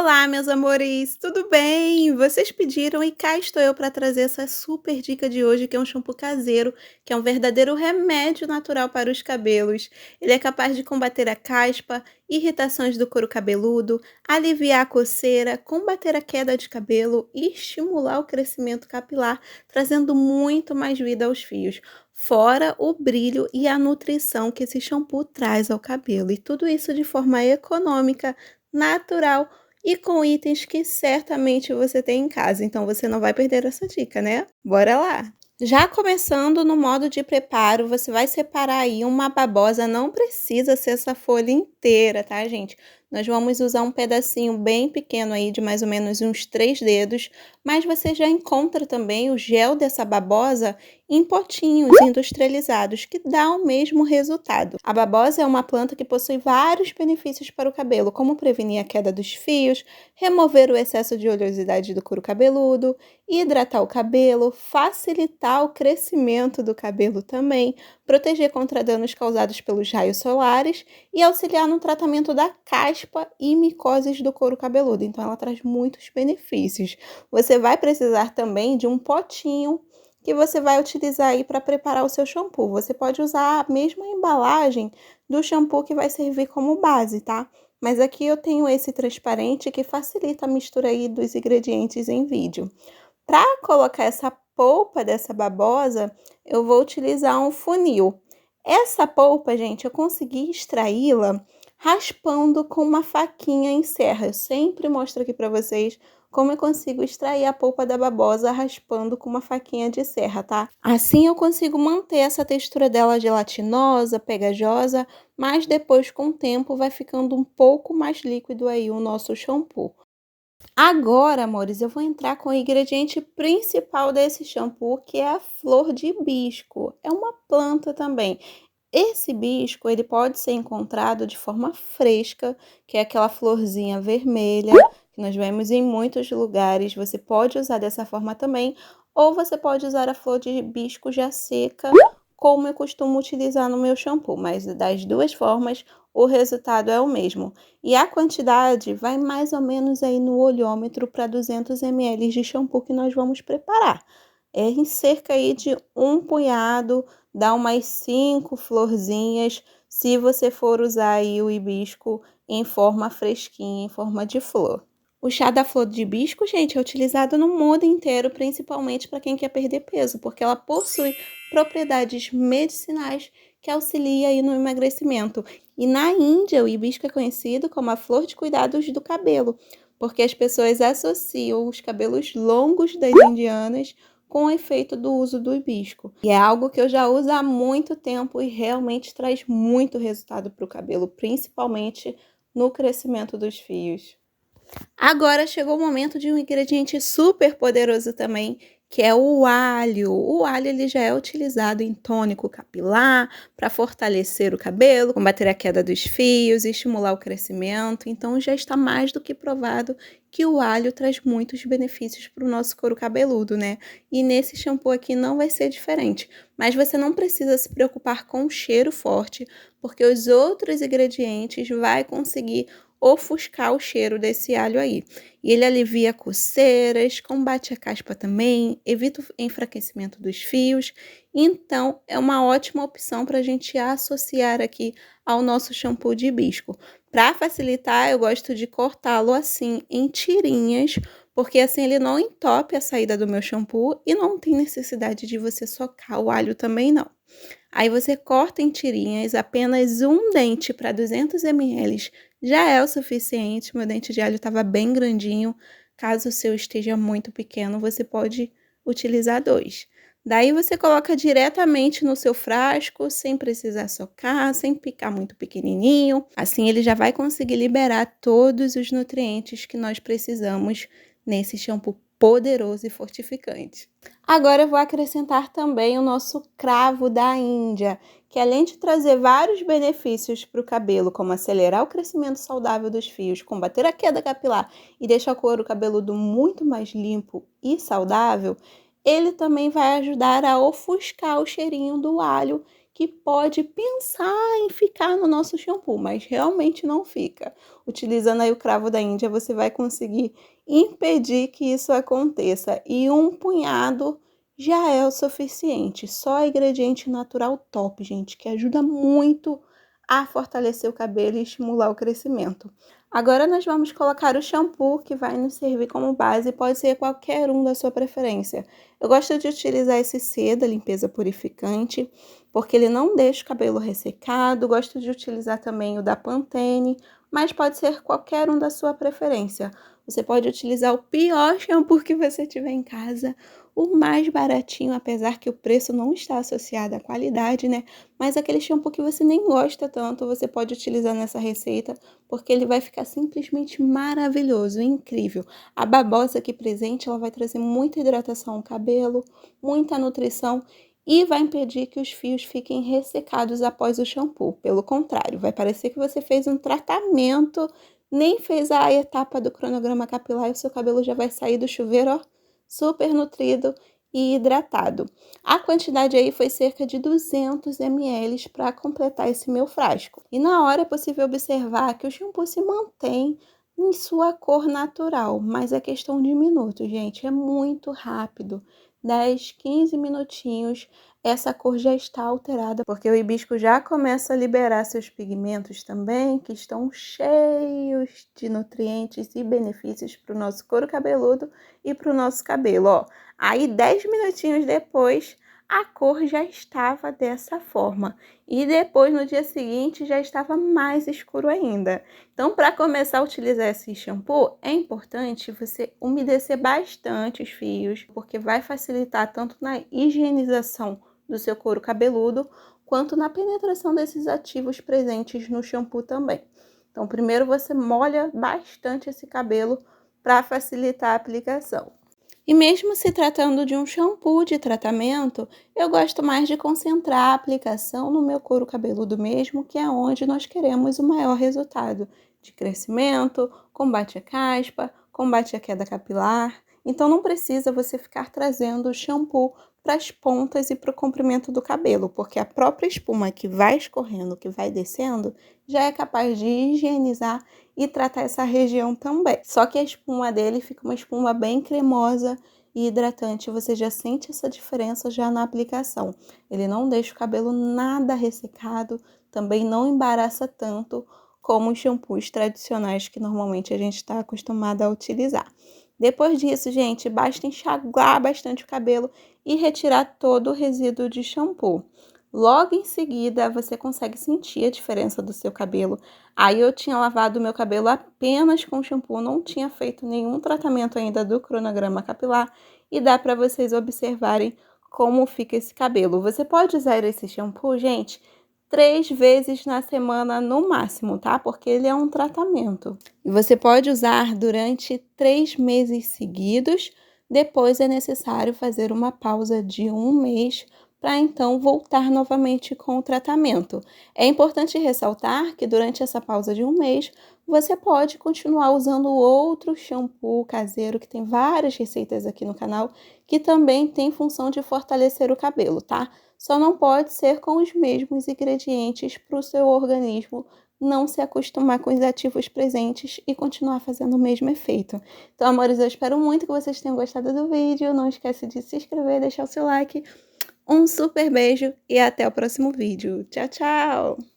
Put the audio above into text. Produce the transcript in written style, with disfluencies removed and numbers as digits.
Olá, meus amores, tudo bem? Vocês pediram e cá estou eu para trazer essa super dica de hoje, que é um shampoo caseiro, que é um verdadeiro remédio natural para os cabelos. Ele é capaz de combater a caspa, irritações do couro cabeludo, aliviar a coceira, combater a queda de cabelo e estimular o crescimento capilar, trazendo muito mais vida aos fios. Fora o brilho e a nutrição que esse shampoo traz ao cabelo. E tudo isso de forma econômica, natural e com itens que certamente você tem em casa, então você não vai perder essa dica, né? Bora lá! Já começando no modo de preparo, você vai separar aí uma babosa, não precisa ser essa folha inteira, tá, gente? Nós vamos usar um pedacinho bem pequeno aí, de mais ou menos uns 3 dedos, mas você já encontra também o gel dessa babosa em potinhos industrializados, que dá o mesmo resultado. A babosa é uma planta que possui vários benefícios para o cabelo, como prevenir a queda dos fios, remover o excesso de oleosidade do couro cabeludo, hidratar o cabelo, facilitar o crescimento do cabelo também, proteger contra danos causados pelos raios solares e auxiliar no tratamento da caspa e micoses do couro cabeludo. Então, ela traz muitos benefícios. Você vai precisar também de um potinho que você vai utilizar aí para preparar o seu shampoo. Você pode usar a mesma embalagem do shampoo que vai servir como base, tá? Mas aqui eu tenho esse transparente que facilita a mistura aí dos ingredientes em vídeo. Para colocar essa polpa dessa babosa, eu vou utilizar um funil. Essa polpa, gente, eu consegui extraí-la raspando com uma faquinha em serra. Eu sempre mostro aqui para vocês como eu consigo extrair a polpa da babosa raspando com uma faquinha de serra, tá? Assim eu consigo manter essa textura dela gelatinosa, pegajosa, mas depois com o tempo vai ficando um pouco mais líquido aí o nosso shampoo. Agora, amores, eu vou entrar com o ingrediente principal desse shampoo, que é a flor de hibisco. É uma planta também. Esse hibisco, ele pode ser encontrado de forma fresca, que é aquela florzinha vermelha, que nós vemos em muitos lugares. Você pode usar dessa forma também, ou você pode usar a flor de hibisco já seca, como eu costumo utilizar no meu shampoo. Mas das duas formas, o resultado é o mesmo. E a quantidade vai mais ou menos aí no olhômetro para 200 ml de shampoo que nós vamos preparar. É em cerca aí de um punhado, dá umas 5 florzinhas, se você for usar aí o hibisco em forma fresquinha, em forma de flor. O chá da flor de hibisco, gente, é utilizado no mundo inteiro, principalmente para quem quer perder peso, porque ela possui propriedades medicinais que auxiliam aí no emagrecimento. E na Índia, o hibisco é conhecido como a flor de cuidados do cabelo, porque as pessoas associam os cabelos longos das indianas com o efeito do uso do hibisco. E é algo que eu já uso há muito tempo e realmente traz muito resultado para o cabelo, principalmente no crescimento dos fios. Agora chegou o momento de um ingrediente super poderoso também, que é o alho. O alho ele já é utilizado em tônico capilar para fortalecer o cabelo, combater a queda dos fios, estimular o crescimento. Então já está mais do que provado que o alho traz muitos benefícios para o nosso couro cabeludo, né? E nesse shampoo aqui não vai ser diferente. Mas você não precisa se preocupar com o cheiro forte, porque os outros ingredientes vai conseguir ofuscar o cheiro desse alho aí. E ele alivia coceiras, combate a caspa também, evita o enfraquecimento dos fios. Então, é uma ótima opção para a gente associar aqui ao nosso shampoo de hibisco. Para facilitar, eu gosto de cortá-lo assim em tirinhas, porque assim ele não entope a saída do meu shampoo e não tem necessidade de você socar o alho também não. Aí você corta em tirinhas, apenas um dente para 200 ml já é o suficiente. Meu dente de alho estava bem grandinho. Caso o seu esteja muito pequeno, você pode utilizar 2. Daí você coloca diretamente no seu frasco, sem precisar socar, sem picar muito pequenininho. Assim ele já vai conseguir liberar todos os nutrientes que nós precisamos nesse shampoo poderoso e fortificante. Agora eu vou acrescentar também o nosso cravo da Índia, que além de trazer vários benefícios para o cabelo, como acelerar o crescimento saudável dos fios, combater a queda capilar e deixar o couro cabeludo muito mais limpo e saudável, ele também vai ajudar a ofuscar o cheirinho do alho, que pode pensar em ficar no nosso shampoo, mas realmente não fica. Utilizando aí o cravo da Índia, você vai conseguir impedir que isso aconteça. E um punhado já é o suficiente. Só ingrediente natural top, gente, que ajuda muito a fortalecer o cabelo e estimular o crescimento. Agora nós vamos colocar o shampoo que vai nos servir como base, pode ser qualquer um da sua preferência. Eu gosto de utilizar esse Seda Limpeza Purificante, porque ele não deixa o cabelo ressecado. Gosto de utilizar também o da Pantene, mas pode ser qualquer um da sua preferência. Você pode utilizar o pior shampoo que você tiver em casa, o mais baratinho, apesar que o preço não está associado à qualidade, né? Mas aquele shampoo que você nem gosta tanto, você pode utilizar nessa receita, porque ele vai ficar simplesmente maravilhoso, incrível. A babosa aqui presente, ela vai trazer muita hidratação ao cabelo, muita nutrição e vai impedir que os fios fiquem ressecados após o shampoo. Pelo contrário, vai parecer que você fez um tratamento, nem fez a etapa do cronograma capilar e o seu cabelo já vai sair do chuveiro, ó, super nutrido e hidratado. A quantidade aí foi cerca de 200 ml para completar esse meu frasco. E na hora é possível observar que o shampoo se mantém em sua cor natural, mas é questão de minutos, gente, é muito rápido. 10, 15 minutinhos, essa cor já está alterada, porque o hibisco já começa a liberar seus pigmentos também, que estão cheios de nutrientes e benefícios para o nosso couro cabeludo e para o nosso cabelo, ó. Aí, 10 minutinhos depois, a cor já estava dessa forma. E depois, no dia seguinte, já estava mais escuro ainda. Então, para começar a utilizar esse shampoo, é importante você umedecer bastante os fios, porque vai facilitar tanto na higienização do seu couro cabeludo, quanto na penetração desses ativos presentes no shampoo também. Então, primeiro você molha bastante esse cabelo para facilitar a aplicação. E mesmo se tratando de um shampoo de tratamento, eu gosto mais de concentrar a aplicação no meu couro cabeludo mesmo, que é onde nós queremos o maior resultado de crescimento, combate à caspa, combate à queda capilar. Então não precisa você ficar trazendo o shampoo para as pontas e para o comprimento do cabelo, porque a própria espuma que vai escorrendo, que vai descendo, já é capaz de higienizar e tratar essa região também. Só que a espuma dele fica uma espuma bem cremosa e hidratante. Você já sente essa diferença já na aplicação. Ele não deixa o cabelo nada ressecado, também não embaraça tanto como os shampoos tradicionais que normalmente a gente está acostumado a utilizar. Depois disso, gente, basta enxaguar bastante o cabelo e retirar todo o resíduo de shampoo. Logo em seguida, você consegue sentir a diferença do seu cabelo. Aí eu tinha lavado o meu cabelo apenas com shampoo, não tinha feito nenhum tratamento ainda do cronograma capilar e dá para vocês observarem como fica esse cabelo. Você pode usar esse shampoo, gente, 3 vezes na semana no máximo, tá? Porque ele é um tratamento. E você pode usar durante 3 meses seguidos. Depois é necessário fazer uma pausa de 1 mês para então voltar novamente com o tratamento. É importante ressaltar que durante essa pausa de 1 mês, você pode continuar usando outro shampoo caseiro, que tem várias receitas aqui no canal, que também tem função de fortalecer o cabelo, tá? Só não pode ser com os mesmos ingredientes para o seu organismo não se acostumar com os ativos presentes e continuar fazendo o mesmo efeito. Então, amores, eu espero muito que vocês tenham gostado do vídeo. Não esquece de se inscrever, deixar o seu like. Um super beijo e até o próximo vídeo. Tchau, tchau!